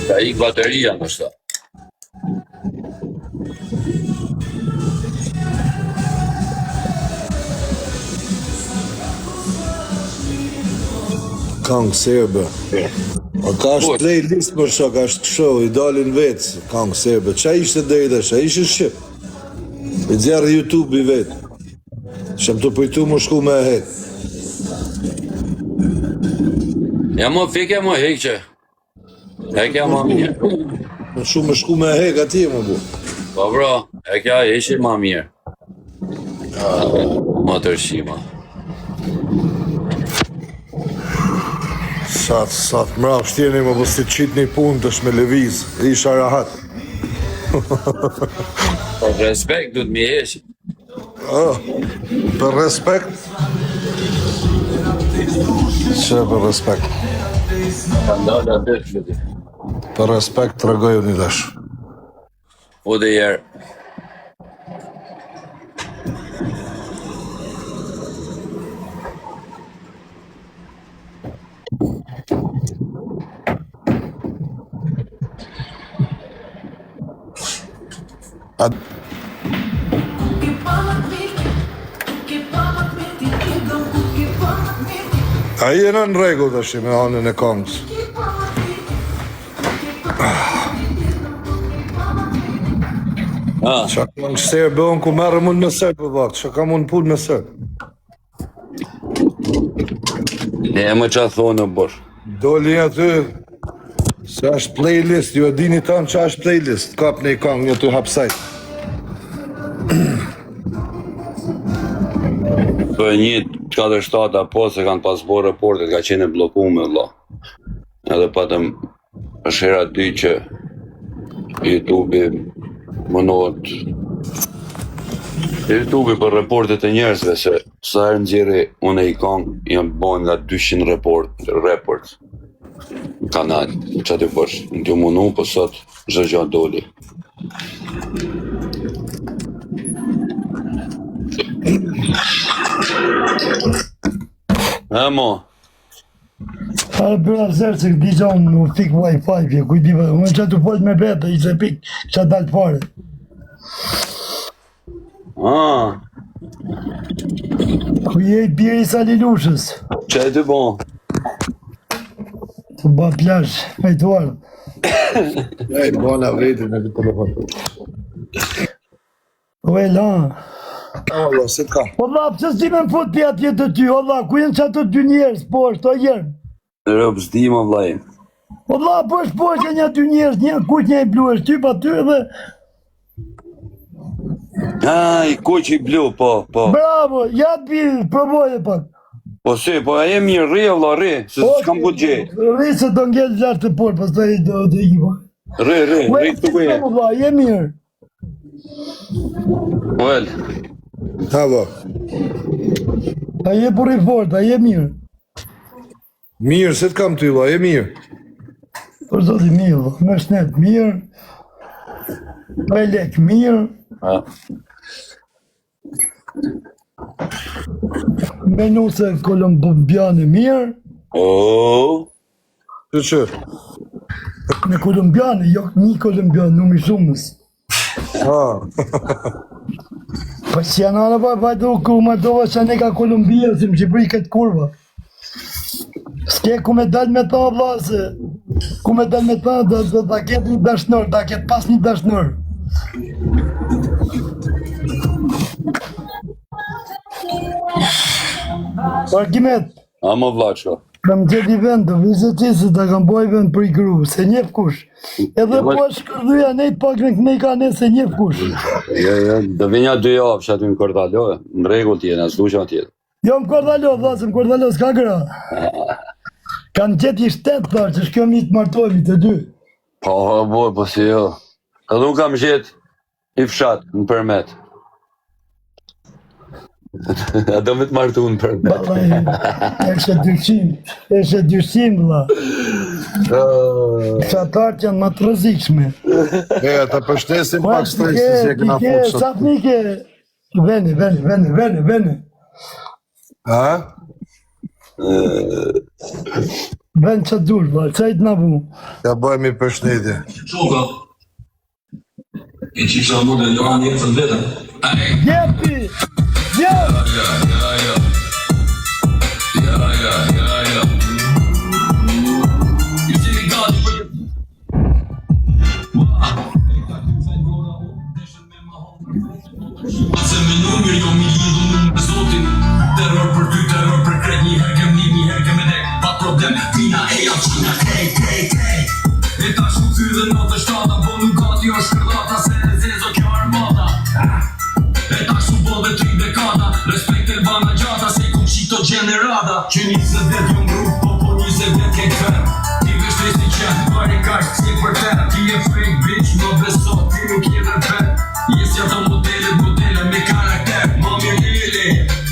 Ka ik bateria në shta. Këngë serbe. O ka është playlist për shok, është kësho, i dalin vetë, këngë serbe. Qa ishte deri tash? A ishte Shqip? I zjarë YouTube i vetë. Shem të pëjtu më shku me hetë. Ja më fikja më hekqe. Hekja më mirë. Më shumë më shku me hek atje më bu. Po bro, hekja ishi më mirë. Më tërshima. Sa të mrap shtjeni më po si qitë një punë të shme leviz. Isha rahat. Po respekt du të mi eshi. Për respekt? Që për respekt? Ka ndalë atë të Për respekt të regoju një dash. Po dhe jerë. A jena në regu të shi me anën e kongës. Qa ka në shterë bëhën ku merë mund në sërë për vakë, qa ka mund punë në sërë. Ne e më qa thonë në bosh. Doli aty, se është playlist, ju e dini tanë që është playlist, kap në i kongë një të hapsajt. Për një 4-7 apo se kanë pas bo reportet ka qene blokume valla. Edhe patëm është hera 2 që YouTube-i mënohet YouTube-i për reportet e njerëzve se sa herë nxjerri unë i kanë jam bën nga 200 report kanal që të bësh në të munu po sot çdo gjë doli. Mo Arë bëra zërë se këti gjonë në fik Wi-Fi pje, kujti për, unë që të folë me bete, i se pik, që dalë pare. Kuj e i bjeri sa lilushës. Që e të bon? Të ba plash, fejtuarë. Ja i bona vetin në këtë telefon. O e la. Allah, se t'ka. O la, pëse s'di me më fut pja tjetë të ty, o la, ku jenë që ato 2 njerës, po është, o jerë. Rëp s'di më vlaj. O la, po është po është një 2 njerës, një kuq një i blu, është ty pa ty edhe... I kuq i blu, po. Bravo, ja të bërë, provoje pak. Po si, po a jemi rri e vla rri, se s'kam ku gjej. Rri se do ngellë lartë të porë, pas të i do i ba. Rri të kuj. Je mirë. Well. Ha ba. A je për i fort, a je mirë. Mirë, se t'kam ty, ba, e mirë. Për zoti mirë, me shnet mirë. Me lek mirë. Me nuse kolumbiane mirë. Që? Me kolumbiane, jo një kolumbiane, nuk i shumës. Pa që janë anë pa do ku më dova që ne ka Kolumbia, si më Shqipëri këtë kurva. S'ke ku me dal me ta, vla, se ku me dal me ta, da ketë një dashnor, da ketë pas një dashnor. Arkimet. A më vla që? Kam gjeti vend të vizë se ta kam boj vend për i kru, se njef kush. Edhe po shkërdhuja nejt pak në kënej ka ne se njef kush. Jo, do vinja 2 javë që aty në Kordalo, në regull t'jene, as duqe atjet. Jo më Kordalo, vlasë më Kordalo, s'ka gra. Kam gjeti 7 tharë që shkjo mi të martojmi të 2. Po si jo. Edhe unë kam gjetë i fshat në përmet. A do me të martu në përmet. Eshe dyshim, vla. Qatarët janë më të rëzikshme. Ta pështesim pak stresi si e këna futë sot. Sapnike, vene. Ha? Ben që dur, ba, qajt na bu. Ja bëjmë i përshëndetje. Shoka. E që që amur dhe lohan jetën vetën. Jepi! Jep! Ja. Ju që i gati për Se me numër jo mi lidhë në me zotin Terror për ty, terror për kret Një herë kem një, një herë kem e dek Pa problem, pina e jam qina Kej E ta shu ty dhe në të shtata Po nuk gati o shkërdata Se e zezo kjo armata E ta shu bo dhe 3 dekada Respekt e bana gjata Se i kum shito generata Që 20 vet jo mruk Po 20 vet kej ferm Ti veshtesi qenë Pari kasht si për ter Ti e fake bitch Më beso Ti nuk je dhe vet Jes ja të modelet me karakter Mami lele,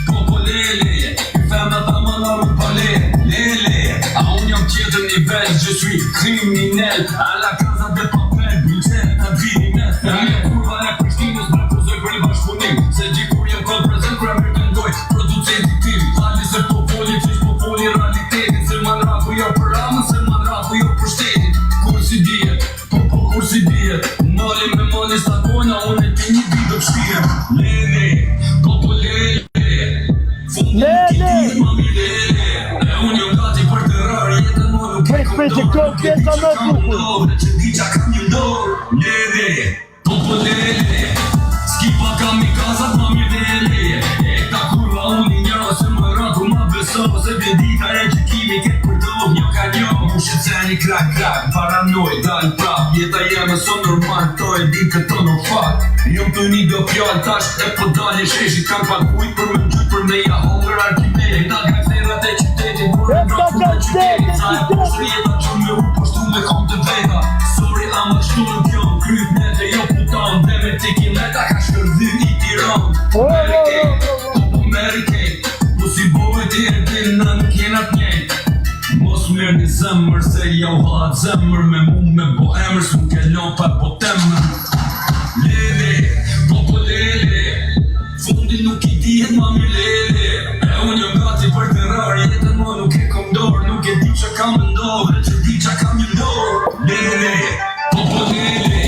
popo lele Femna ta më nërë pale Lele, a unë jam tjetër nivel Je suis criminel A la casa de papel Bulqen, ta vini me E me kurva e Prishtinës Me pozoj për një bashkëpunim Se di kur jem kod prezent Kër e mërë ndoj Producenti tim Tali se popoli Qish popoli realitetin Se man rapu jo për ramën Se man rapu jo për shtetin Kur si dijet Popo kur si dijet Mali me mali stakona Unë e ti një video pështijem Lele Popo lele Fundi nuk i ti mami lele E unë jom gati për të rarë Jetën më nuk e kom dorë Nuk e di që kam në dorë Që di që kam një dorë Lele Popo lele Skipa kam i kazat mami lele E ta kurva unë i njëra Se më ratu ma beso Se vendita e që kimi ke për do Njo ka njo Mu shqeceni krak Paranoj dal prap Jeta jeme son normal To e din këto në fakt Jom të një do pjall tash E po dalje sheshi Kam pak kujt për me gjujt Për me ja hongër arkimeri Ta gangsterat e qytetit Por e mrafu me qytetit Sa e poshtë jeta që me u poshtu me kom të veta Sorry ama qëtu nuk jom Kryt nete jo putan Dhe me tiki leta Ka shkërdhy i tiran Amerikej Po si bove ti e din Në nuk jena t'njejt Mos mirë një zemër Se ja u halat zemër Me mu me bo emër S'mu ke lon pa po temër Lele, popo lele Fundi nuk i dihet mami lele E unë jom gati për të rarë Jetën më nuk e kom dorë Nuk e di që kam ndorë Që di që kam një ndorë Lele, popo lele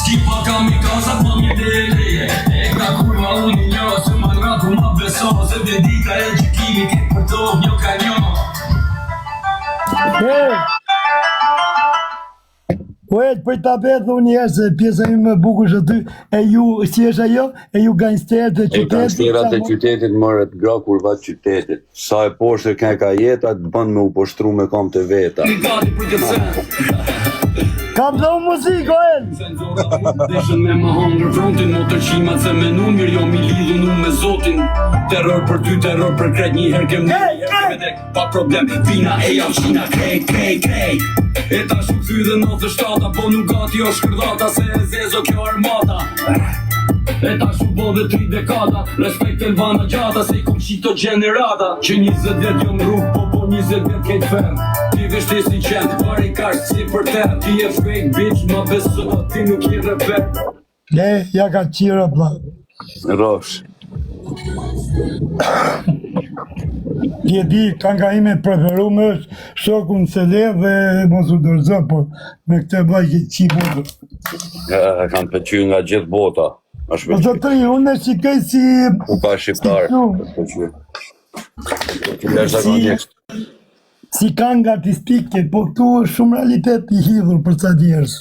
Skipa kam i kazat mami lele E ka kurva unë i njo Se ma ratu ma beso Se vendita e që kimi ke për to Njo ka njo Ojt, për ta bedhë unë jeshtë se pjesa ime më bukur shë ty, e ju, si është ajo, e ju gangsterët e E qytetit. gangsterat e qytetit mërët gra kurva qytetit. Sa e poshtë ka jeta, të bën me u poshtru me kam të veta. Kam dhe u muzikë, ojt! Deshën me më hangër frontin Mo tërqimat se me numër Jo mi lidhu nu me zotin Terror për ty, terror për kret Një her kem një her kem e dek Pa problem, pina e jam qina Krej E ta shu këthy dhe 97 Po nuk gati o shkërdata Se e zezo kjo armata E ta shu bo dhe 3 dekada Respekt e lvana gjata Se i kum qito generata Që 20 vet jo më rrug Po 20 vet kejt ferm Ti veshtesi qenë Pari kasht si për ter Ti e fake bitch Ma beso Ti nuk je rebel Le, ja ka qira, bla. Rosh. Ti e di, kanga ime preferume është Shokun se le dhe mos u dërzë, por me këtë bla që qi botë. Kanë pëqy nga gjithë bota. Është Po të tri, unë e shikoj si... U ka shqiptar. Si kanga artistike, po këtu është shumë realitet i hidhur për ca njerëz.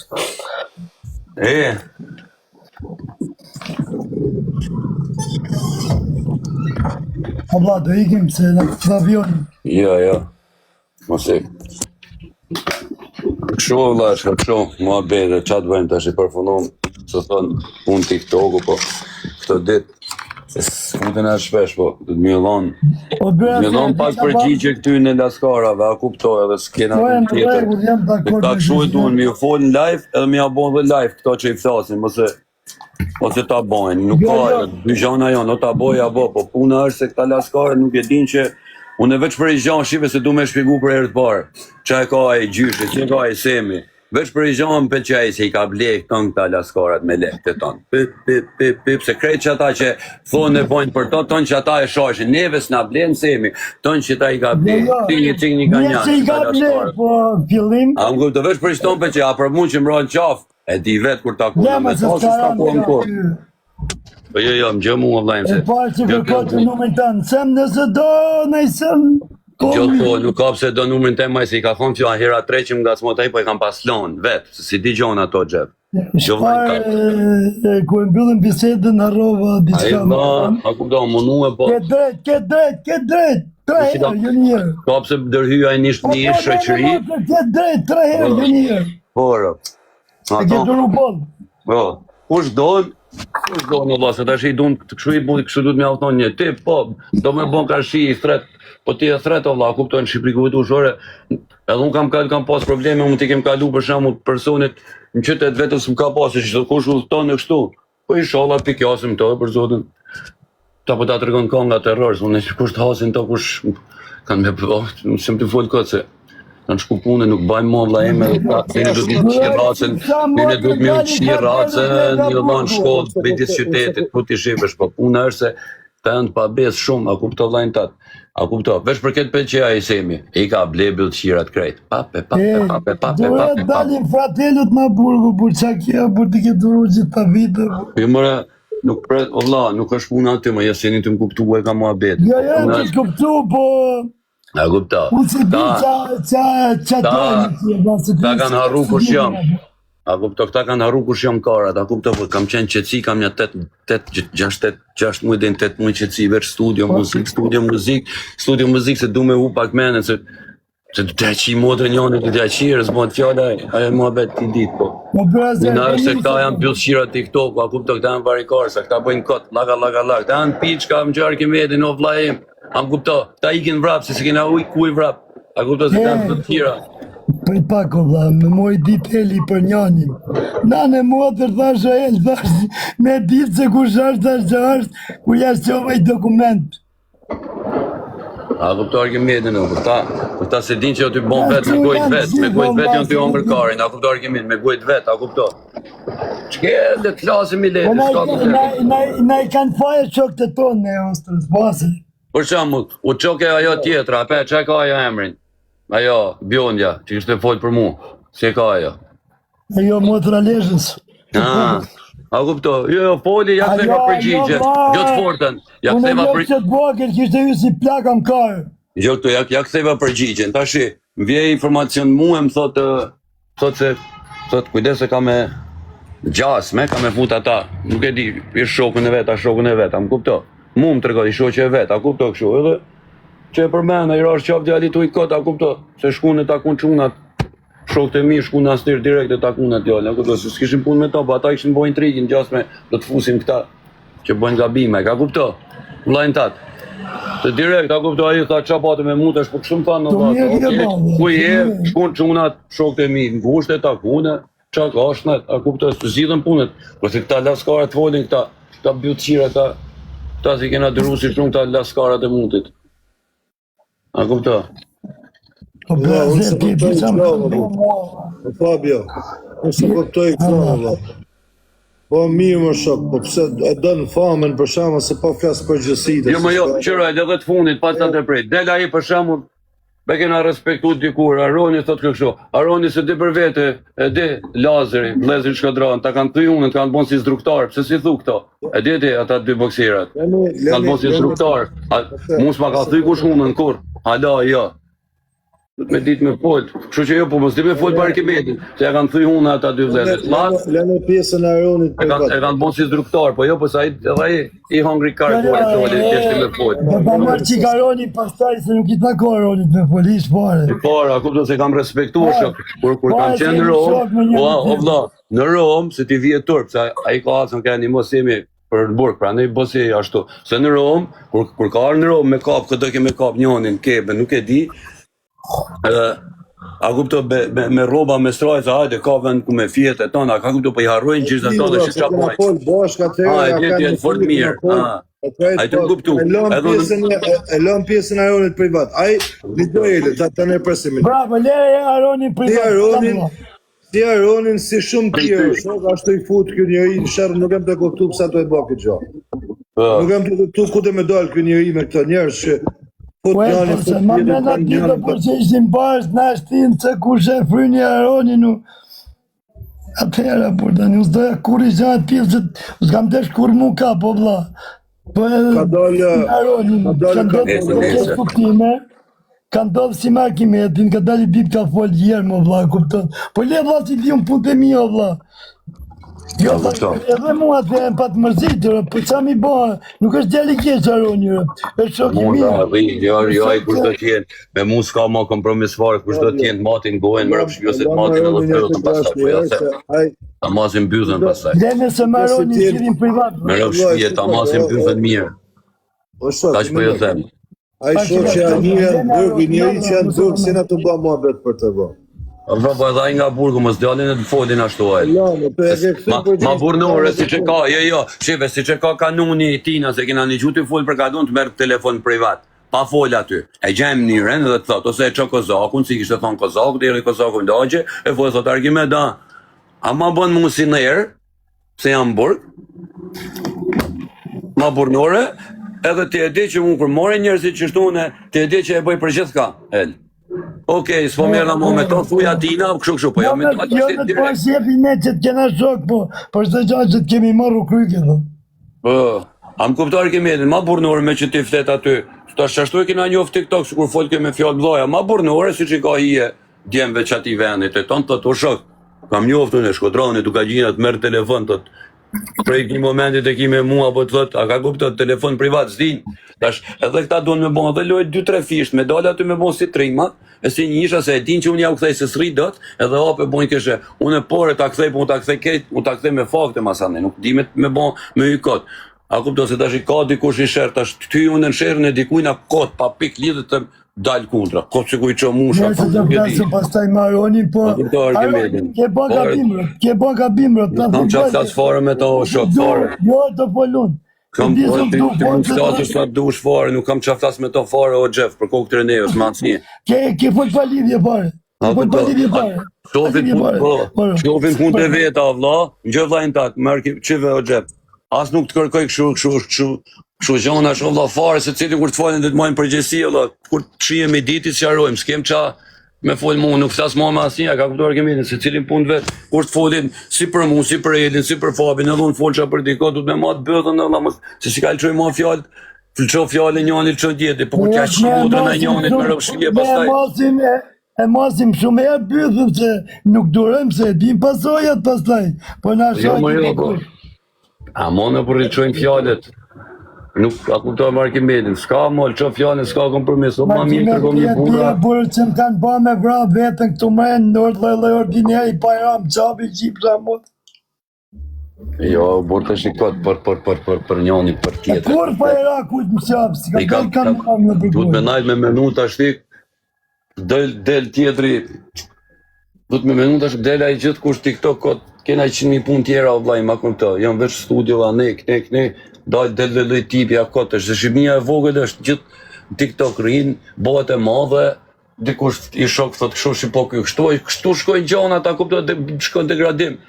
Po vlla, do ikim se në këtë avion. Jo. Mos e. Kështu vlla, kështu, mua bete, qa të bëjmë tash i përfunom, se thonë unë TikTok-u, po këtë ditë, s'kuten e shpesh, po, të të mjëllon. Mjëllon pak përgjigje këty në laskarave, a kuptoj edhe s'kena të tjetër. Ta kështu e duen, mi u fol në live, edhe mi a bon dhe live këto që i flasin, ose ta bojnë, nuk ka, dy gjana janë, o ta boj, a bo, po puna është se këta laskare nuk e din që unë e veç për i gjanë shive se du me shpigu për herë të parë, që e ka e gjyshe, që e ka e semi, Veç për i gjohën për qaj se I ka blej këta laskarat me lekët e tonë. Pip, se krejt që ata që thonë e bojnë për to, tonë që ata e shoshin. Neve s'na blenë semi, tonë që ta I ka blej. Ti një cik një ka Mirë që I ka blej, po fillim. A më të veç për i shtonë për që, a për mund që më rojnë qafë, e di vetë kur ta kuna me to, që s'ta kuon kur. Po jo, më gjë mu më vlajmë se. E parë që kërkot të numën tanë, sem nëse do, nëjsem. Gjotë po, nuk ka pse do numrin tem maj se I ka thonë që hera 3 që më nga smota I po I kam pas lonë, vetë, se si di gjonë ato gjep. Shparë, ku e mbyllën bisedën, harrova diçka. A ku do, munu e po. Ke drejt, 3 herë, jo një herë. Ka pse dërhyja I një shoqëri. Ke drejt, 3 herë, jo një herë. Porë. E ke dëru bolë. Po, kush donë Allah, se tash I dunë të këshu I budi, këshu du të mja thonë një tip, po, do me bon ka shi I thret, po ti e thret Allah, kuptojnë në Shqipëri ku ushore, edhe unë kam pas probleme, unë ti kem kalu për shamu personit në qytet vetës më ka pas, e që kush u thonë në kështu, po inshallah pikjasim të për zotin, ta po ta të rëgën ka nga terrorës, unë e kush të hasin të kush, kanë me përvahtë, nuk sem të folë këtë se, kanë shku punë, nuk bajmë mo vla eme dhe ta, një du të qi racën, një du të mjë qi racën, një do në shkollë, bëjtis qytetit, ku ti shipesh, po punë është se ta janë pa besë shumë, a kupto vlajnë tatë, a kupto, veç për këtë pëlqeja I semi, I ka blebil të qirat krejt, pape. Duhet dalin fratelut në burgu, bur qa kja, bur të këtë duru gjithë ta vite. Jo mëre, nuk pret, Allah, nuk është puna aty, më jaseni të më kuptu e ka mua betë. Jo, të kuptu, po... A kupto. Unë se di qa ta kanë harru kush jam. A kupto, këta kanë harru kush jam karat, a kupto, po kam qenë qetësi, kam një 6 muaj dhe 8 muaj qetësi, veç studio muzik, se du me u pak mene, se të qi modrë njënit të qirë, s'bon të fjallaj, ajo mua betë t'i ditë, po. Në nërë se këta janë pjullë qira TikTok, a kupto, këta janë varikarë, se këta bëjnë kotë, laka, këta janë piç, ka më gjarë kemedin, o vlajim, a më kupto, këta ikin vrap, se se kena uj kuj vrap, a kupto, se këta janë të tjera. Për pako vla, me moj dit Eli për njanin. Nane mua të thash o El, thash, me ditë se kush është, thash që është, ku jashtë qovaj dokument. A kuptar Argimedin, këta se din që jo t'i bon vetë, me gojt vetë janë t'i ongër karin, a kuptar Argimedin, me gojt vetë, a kuptar. Qke dhe t'lasim I letë, s'ka kuptar. Na I kanë faje qokët e tonë me ostrës, base. Për shamull, u qoke ajo tjetra, pe, që ka ajo emrin? Ajo, Bjondja, që ishte folë për mu, se ka ajo? Ajo, motra lejës. A kupto, jo, foli, ja ktheva përgjigje, gjotë fortën, ja ktheva përgjigje. Unë e qëtë bokër, kishte ju si plaka më karë. Jo këto, ja ktheva përgjigjen, tashi, vje informacion mu e më thotë kujdes se ka me gjasme, ka me fut ata, nuk e di, ishtë shokun e vetë, a më kupto. Mu më të rëgoj, shoqe e vetë, a kupto këshu, edhe që e përmena, I rash qaf djali të ujtë a kupto, se shkun e takun qunat, shokët e mi shkun astir direkt e takun e djali, a kupto, se s'kishin pun me ta, ba ata ishin bojnë trigin, gjasme, do të fusim këta, që bojnë gabime, ka kupto, vlajnë tatë. Se direkt, a kupto, a I tha qa pate me mutesh, po kështu më thanë në vatë, ku I shkun qunat, shokët e mi, në gusht e takune, qa ka ashnet, a kupto, së zhidhen punet, po se këta laskarat folin, këta bjuqira, këta si kena dëru si shumë këta laskarat e mutit. A kupto? Unë se kuptoj Fabio, unë se kuptoj këto, po mirë më shok, po pëse e dënë famen për shama se po flasë përgjësit. Jo më jo, qëraj, dhe të fundit, pas të prejt, dela I për shamu, be kena respektu dikur, Aroni thot kështu, Aroni se di për vete, e di Lazeri, Vlezri Shkodran, ta kanë thuj unën, kanë bon si instruktar, pëse si thu këto, e di ata 2 boksirat, kanë bon si instruktar, mus ma ka thuj kush unën, kur, hala, jo. Me ditë me folë, kështu që jo, po mos di me folë për Arkimetin, se ja kanë thuj unë ata 2 vlezet. Lene pjesën e Aronit për vetë. E kanë bon si instruktar, po jo, po sa I hungry car boy, tjeshti me folë. Do pa marë qik Aroni pastaj, se nuk I tako Aronit me folë, ish pare. Para, kupto se kam respektuar shok, kur kam qenë në Rom, o vlla, në Rom, se ti vje turp, se a I ka asën ka një mosimi për në burg, pra ne I bosi ashtu. Se në Rom, kur ka arë në Rom me kap, këtë ke me kap njonin, kebe, nuk e di, a kupto me roba me strajca, hajde ka vend ku me fjetë e tona, ka kupto po I harrojnë gjithë ato dhe që qa pojnë. E fort mirë, a I të kuptu. E lëm pjesën e Aronit privat, a I lidojele, ta në përsimin. Bravo, le Aronin privat. Si Aronin, si shumë tjerë, shok, ashtu i fut kjo njeri në shërë, nuk jem të kuptu pësa të e bë këtë gjë. Nuk jem të kuptu ku të me dalë kjo njeri me këta njerës që fut njani, fut Ma me në tjilë për që ishim bashkë, në ashtinë se ku shë fryni Aronin, atëherë, por tani, usë doja kur i gjatë pjesë, që s'kam desh kur mu ka, po vla. Ka dalë, Aronin, ka ndodhë si Markimetin, ka dali bip ka folë gjerë, më vla, kupton. Po le vla si di unë punë të mi, o vla. Jo, edhe mua të e patë mërzitë, për qa mi bëha, nuk është djali keqë Aroni, është shok i mirë. Jo, ai kur do t'jen, me mu s'ka ma kompromis farë, kur do t'jen matin gohen, më rëpshpjo se t'matin edhe t'përëtën pasaj, po ja se, ta masin bythën pasaj. Lene se më Aroni shirin privat. Me rëpshpje, ta masin bythën mirë, ta që po jo them. A i shok që janë një janë burgu, njëri që janë burgu, si në të ba mua betë për të ba. Po edhe ai nga burgu, mos djalin e të folin ashtu ai. Ma burnore, si që ka, jo, shive, si që ka kanuni i tina, se kena një gjuti full për kanun të merë telefon privat, pa fol aty. E gjem njëren dhe të thot, ose e që kozakun, si kishtë thonë kozakun, diri kozakun dagje, e fol thot argument da. A ma bon mu si në erë, se jam burg, ma burnore, edhe të e di që unë kur more njerëzit që shtune, të e di që e bëj për gjithë ka, el. Okej, s'po mërë mo me to, thuja tina, kështu, po jam me to Jo në të pasjepi ne që të kena shok, po, për shtë gjatë që të kemi marru kryke, dhe. Po, am kuptar kemi edhe, ma burnore me që ti flet aty, ta shashtu e kena njof TikTok, që kur folke me fjallë mdoja, ma burnore, si që ka hije djemve që ati venit, e tonë të të shok, kam njoftu në shkodrani, tu ka gjinat, merë telefon, të prej këni momentit e kime mua, po të thot, a ka kuptot, telefon privat, s'din, tash, edhe këta duan me bon, edhe lojt 2-3 fisht, me dole aty me bon si trima, e si një isha se e din që unë ja u kthej se s'ri dot, edhe hape bojnë këshe, unë e pore ta kthej, po unë ta kthej ketë, unë ta kthej me fakte masane, nuk di me bon me hy kot. A kuptot se tash i ka dikush i shërë, tash ty unë në shërën e dikujna kot, pa pik lidhët të dalë kundra, kot që ku i që musha, po nuk e di. Pastaj Maroni, po, ke bo gabimrë, kam që flasë fare me to shok fare. Jo, të polun. Kam po ti mund status sa dush fare, nuk kam që flasë me to fare o Jeff, për kokë të Reneos, ma nësnje. Ke fol pa lidhje fare. Shofin punë të veta, vla, në gjë vlajnë tatë, mërë qive o Jeff. As nuk të kërkoj këshu gjona shumë vla fare, se cili kur të falin dhe të majnë përgjësi, kur të shijem i ditit qarojmë, s'kem qa me folë mu, nuk flasë ma asnjë, ka kuptuar kemi, se cilin punë vetë, kur të folin si për mu, si për Elin, si për Fabin, edhe unë folë qa për diko, du të me matë bëthën, se si ka lëqoj ma fjallë, lëqoj fjallë njani, lëqoj djeti, po kur t'ja që mudrën e njanit me rëpshkje pastaj. E masim shumë e bëthëm se nuk durem se dim pasojat pastaj, po në ashoj a mone për rëqojnë fjallet, nuk a kuptoj Markimetin, s'ka mol, që fjallet, s'ka kompromis, o ma mirë të kom një bura. Burë që më kanë ba me vra vetën këtu me në nërë lëllë ordineri, pa i ramë qabi gjipë ramot. Jo, burë të shikot për njoni, për tjetër. Kur pa i ra kujtë më qabë, si ka del kanë kam në përgurë. Duhet me najtë me minuta shtik, del tjetëri, duhet me minuta shtik, del a i gjithë kush TikTok kot, kena 100.000 punë tjera o vlaj, ma këmë të, jam veç studiova, ne, dal del dhe loj tipja këtë, se shqipnia e vogël është gjithë TikTok rinë, bëhet e madhe, dikush i shok thot kështu shi po kështu shkojnë gjona, ta kupto, shkojnë degradim.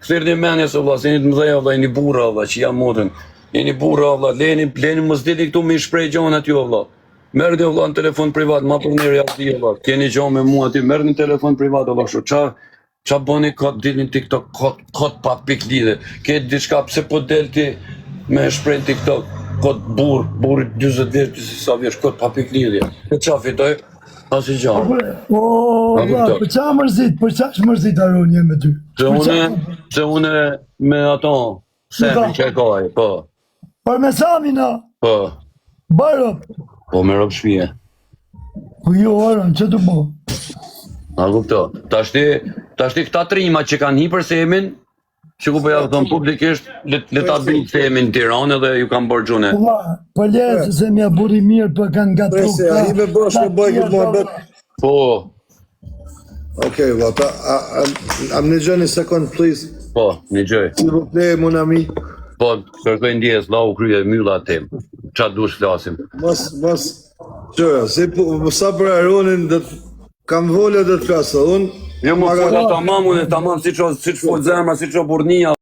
Këthirë një menje se vla, se një të mdheja vla, një burra vla, që jam modën, një burra vla, leni më zdili këtu me i shprej gjona t'jo vla. Merë dhe vla në telefon privat, ma për nërë jashti vla, keni gjona me mua ti, merë një telefon privat vla, shu, qa bëni këtë dilin TikTok, këtë pa pik lidhe, këtë diçka pse po delti me shprejnë TikTok, këtë burë 20 vjetë, si sa vjesh, këtë pa pik lidhe. Këtë qa fitoj, as i gjanë. Për qa mërzit, për qa shmërzit Aroni me ty? Se une me ato, Semin që e kaj, po. Për me Samina? Po. Barop? Po me ropë shpije. Po jo, Aron, që të bo? A kupto, tashti këta trima që kanë hi për Semin, që ku përja thëmë publikisht, le ta bëjnë Semin në Tiranë edhe ju kanë bërë gjune. Po lesë se mja buri mirë për kanë nga të Prese, a i me bërë shë bëjë këtë muhabet? Po. Okej, vata, am në gjë një sekund, please. Po, një gjëj. Si vëple, mon ami. Po, kërkoj ndjes, lau kryje mylla tem. Qa dush flasim? Mos, qëra, sa për Aronin, kam volja dhe të flasë, unë Jo më fola tamam, unë tamam, siç fol zemra, siç o burnia.